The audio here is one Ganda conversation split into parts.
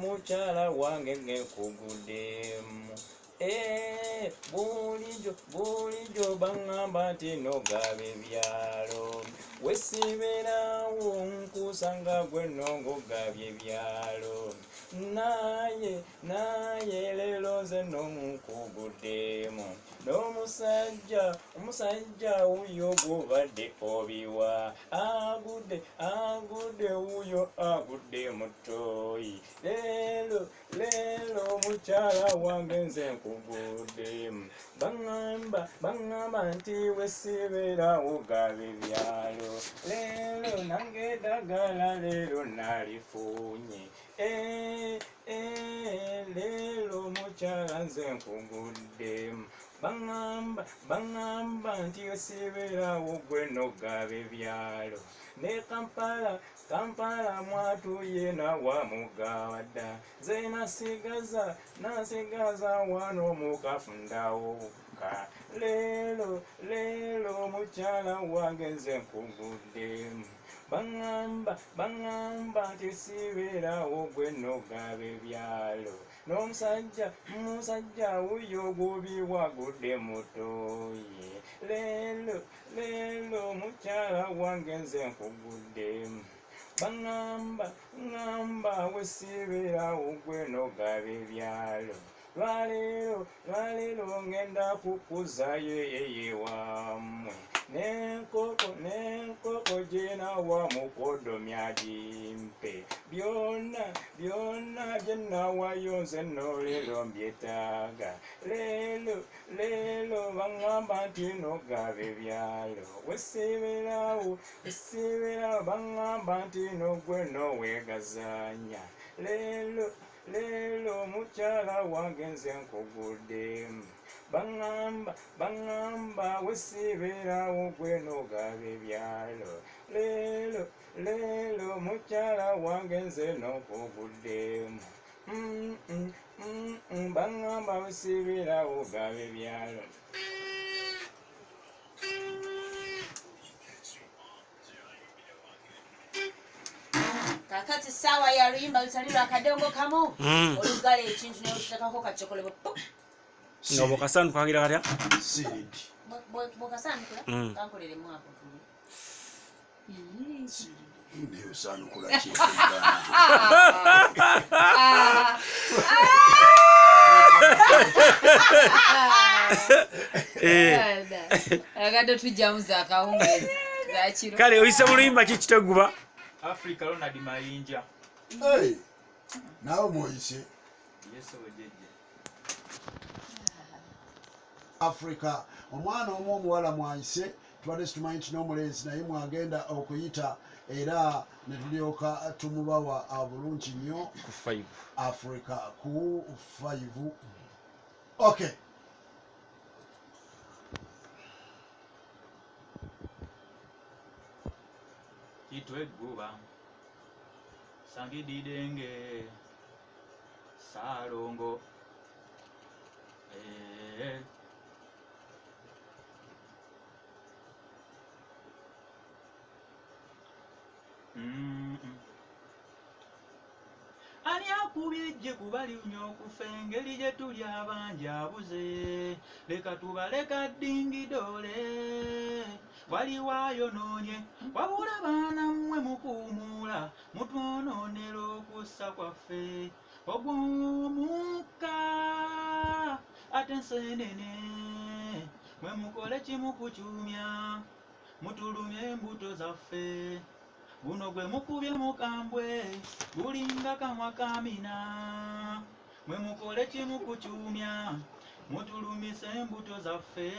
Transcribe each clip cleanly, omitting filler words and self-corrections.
mukyala wange ng'enkuguddeemu. Bulijjo baŋŋamba nti nogaba ebyalo. Wesibeerawo nkusanga gwe nogogabye ebyalo. Naye leero nze nkuguddeemu. N'omusajja wuyo gubadde obiwa. Agudde wuyo agudde mutoyi. Leero mukyala wange nze nkuguddeemu. Baŋŋamba nti wesibeerawo ogaba ebyalo. Leero nange eddagala leero nalifunye. Leero mukyala nze nkuguddeemu. Baŋŋamba nti wesibeerawo gwe nogaba ebyalo. Ne Kampala mwatuye nawamugawada. Nze nasigaza wano mukafundawo bukka. Leero mukyala wange nze nkuguddeemu. Baŋŋamba nti sibeerawo gwe nogaba ebyalo. N'omusajja wuyo gubiwa gudde mutoyi. Leero mukyala wange nze nkuguddeemu. Baŋŋamba wesibeerawo gwe nogaba ebyalo. Lwaleero ngenda kukuzayo eyewammwe. N'enkoko gye nawa mukodomya gimpe. Byonna bye nawayo nze nno leero mbyetaaga. Leero baŋŋamba nti nogaba ebyalo. Wesibeerawo baŋŋamba nti nogwe noweegazaanya. Leero mukyala wange nze nkuguddeemu. Baŋŋamba wesibeerawo gwe nogaba ebyalo. Leero mukyala wange nze nkuguddeemu. Baŋŋamba wesibeerawo ogaba ebyalo. Kakati sawa ya luyimba lusalirwa akadongo kamu. Olugala ekintu naye okitakako kacokole bwe. Ngabo kasanu kwagira katya? Siridi. Bokasanukula kankoleremu apo tuli. Ndiyo sanukula kye. Agado tujamuza akawungezi. Kale oyise mu luyimba kikiteguba? Africa Ronald Mayinja. Nawe moyise. Yesu wejeje. Africa omwana omuwala mwayise tubadde situmanyi nti n'omulenzi naye mwagenda okuyita era ne tulyoka tumubawa bulungi nnyo ku 5 Africa ku 5. Okay. Kitwe guba sangididenge salongo ani akubye ejje kubali nnyo okufa engeri gye tuli abangi abuze. Leka tubaleka ddingidole waliwo ayonoonye wabula baana mmwe mukuumuula mutwonoonera okussa kwaffe. Ogw'omukka ate enseenene mwe mukole kimu kukyumya mutulumye embuto zaffe. Guno gwe mukubye mukambwe gulinga kamwa kamina mwe mukole kimu kukyumya mutulumise embuto zaffe.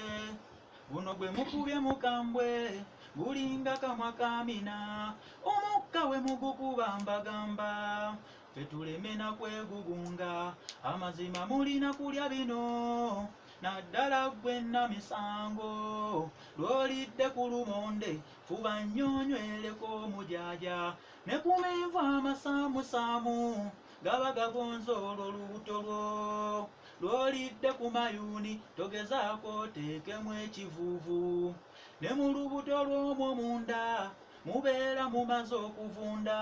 Guno gwe mukubye mukambwe gulinga kamwa kamina omukka we mugukuba mbagamba ffe tuleme na kwegugunga. Amazima mulina kulya bino naddala gwe namisango lwolidde ku lumonde fuba nnyonywereko omujaaja ne ku menvu amasaamusaamu gaba gagonza olwo lubuto lwo. Lwolidde ku mayuuni togezaako oteekemu ekivuuvu ne mu lubuto lw'omwo munda mubeera mumaze okuvunda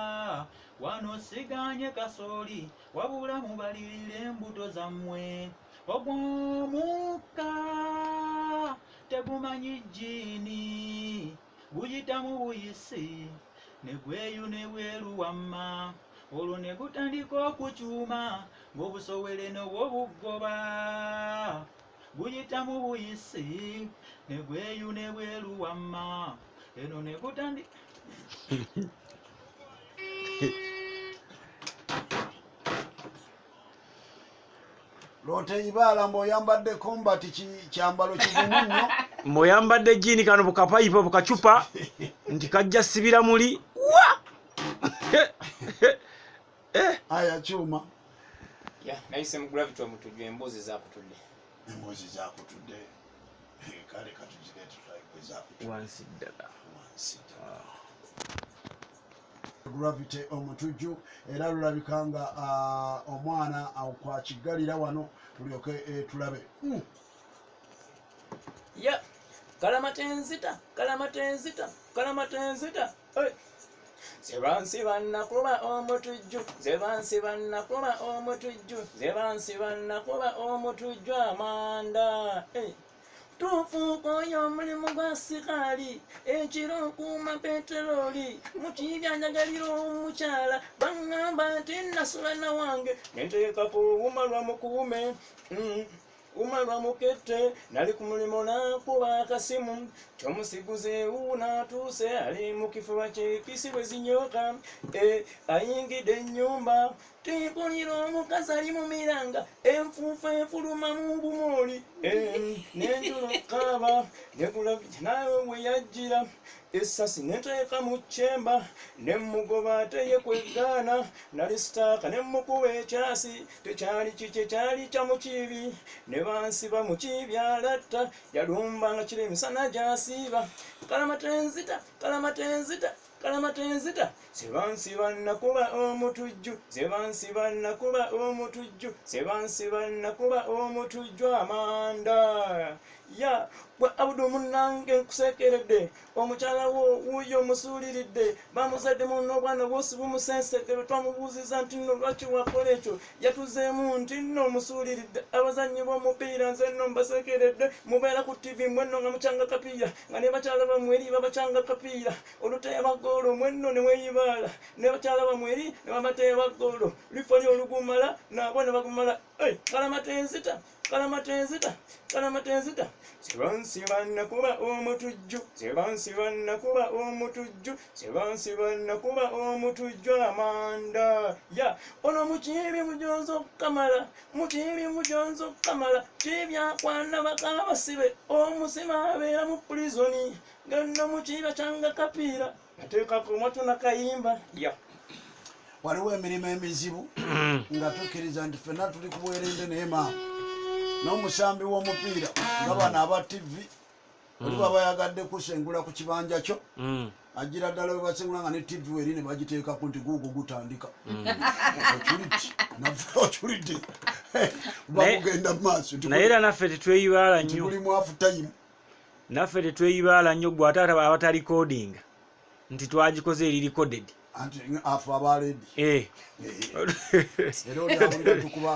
wano siganye kasooli wabula mubalirira embuto zammwe ogw'omukka tegumanyi jjiini guyitamu buyisi ne gweyune bweru wamma olwo ne gutandika okukyuma ng'obusowere n'obwobugoba guyitamu buyisi ne gweyune bweru wamma eno ne gutandika Lote ibala mboyambadde combat kyambalo kivumu nnyo. Moyambadde jini kano bukapayipa bukacupa nti kajja sibira muli wa Aya chuma. Ya, naise mu gravity omutujwe embuzi zakutudde. Embuzi zakutudde. Kale katujigete twayikweza kutudde. wansiddaga Gravity omutuju era lulabikanga omwana akwakigalira wano tulyoke tulabe. Ya kalamatenzita Zebansi bannakuba omutujju, zebansi bannakuba omutujju, zebansi bannakuba omutujju amanda. Tufuuka oyo omulimu gwa sikaali, ekiro nkuuma peteroli, mukibyanjagalira omukyala, baŋŋamba nti nasula na wange, nenteekako umalwa mukuume. Umalwa mukette nali ku mulimu nakuba akasimu kyomusiguze natuuse ali mu kifuba kye pisi bwe zinyoka ayingidde ennyumba timpulira omukazi ali mu miranga enfuufu enfuluma mu bumuli n'enjulo kaaba negulabiti nawe we yajjira essasi neteeka mu kyemba nemugoba ate ye kwegaana nali sitaaka nemukuba ekyasi tekyali kikye kyali kya mukiibi ne bansiba mu kiibi alatta yalumba nga kiri emisana gyasiiba kalamatenzita zebansiba nakuba omutujju zebansiba nakuba omutujju zebansiba nakuba omutujju amanda ya bwe abudu munnange nkusekeredde omukyala wo wuyo omusuuliridde bamuzadde muno obwana bwosi bumusensekere twamubuuziza nti nno lwaki wakola ekyo yatuzeemu nti nno omusuuliridde abazannyi b'omupiira nze nno mbasekeredde mubeera ku tv mwenno nga mucanga kapiira nga ne bakyala bamweri babacanga kapiira oluteeba goolo mwenno ne weyibaala ne bakyala bamweri ne babateeba goolo lifali olugumala nabo ne bagumala kalamatenzita zebansiba nakuba omutujju zebansiba nakuba omutujju zebansiba nakuba omutujju amanda ya ono mukiibi mujonzo kamala kibyakwana bakaba basibe omusima abeera mu pulizoni ganno mukiiba kyanga kapiira ateekako omwatu nakayimba ya waliwo emirimu emizibu nga tukkiriza nti ffenna tuli ku bwerende naye maama n'omusambi w'omupiira nga bano aba tv oli baba yagadde kusengula ku kibanja kyo agira ddala we basengula nga ne tv weri ne bagiteekako nti guugo gutandika oculidde bakugenda mu maaso naye era naffe tetweyibaala nnyo tuli mu afu time naffe tetweyibaala nnyo gwe ate abatalikodinga nti twagikoze eri recorded anti afu abaledi era oli awulira tukuba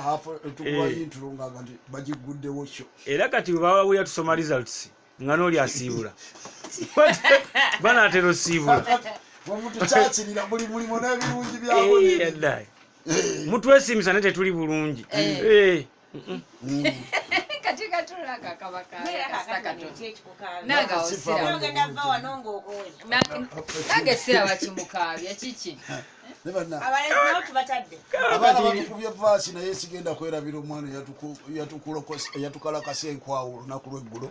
intro nga nti bagiguddewo kyo era kati bwebawabulira tusoma results nga n'oli asiibula banaatera osiibula wemutukyakirira buli mulimu n'ebirungi byabonedda mutwesimisa ne tetuli bulungi nange siraba kimukabya kiki abaana batukubye vaasi naye sigenda kwerabira omwana yatukalakasa enkwawo olunaku lweggulo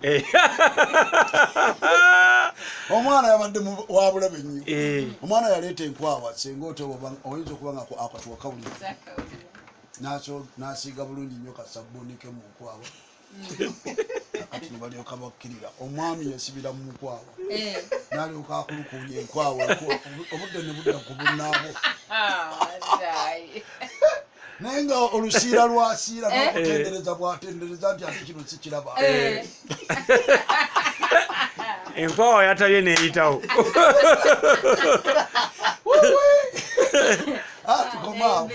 omwana yabadde wabulabe nnyo omwana yaleeta enkwawa senga oyinza okuba nga akatuwa kawulira n'asiiga bulungi nnyo kasabbuunike mu nkwawa kati nebalyoka bakkirira omwami yasibira mu nkwawa n'alyoka akulukuunya enkwawa obudde ne budda ku bunnaabo naye nga olusiira lwasiira n'okutendereza bwatendereza nti ate kino sikiraba enkwawa yatabye neeyitawo tukomaawo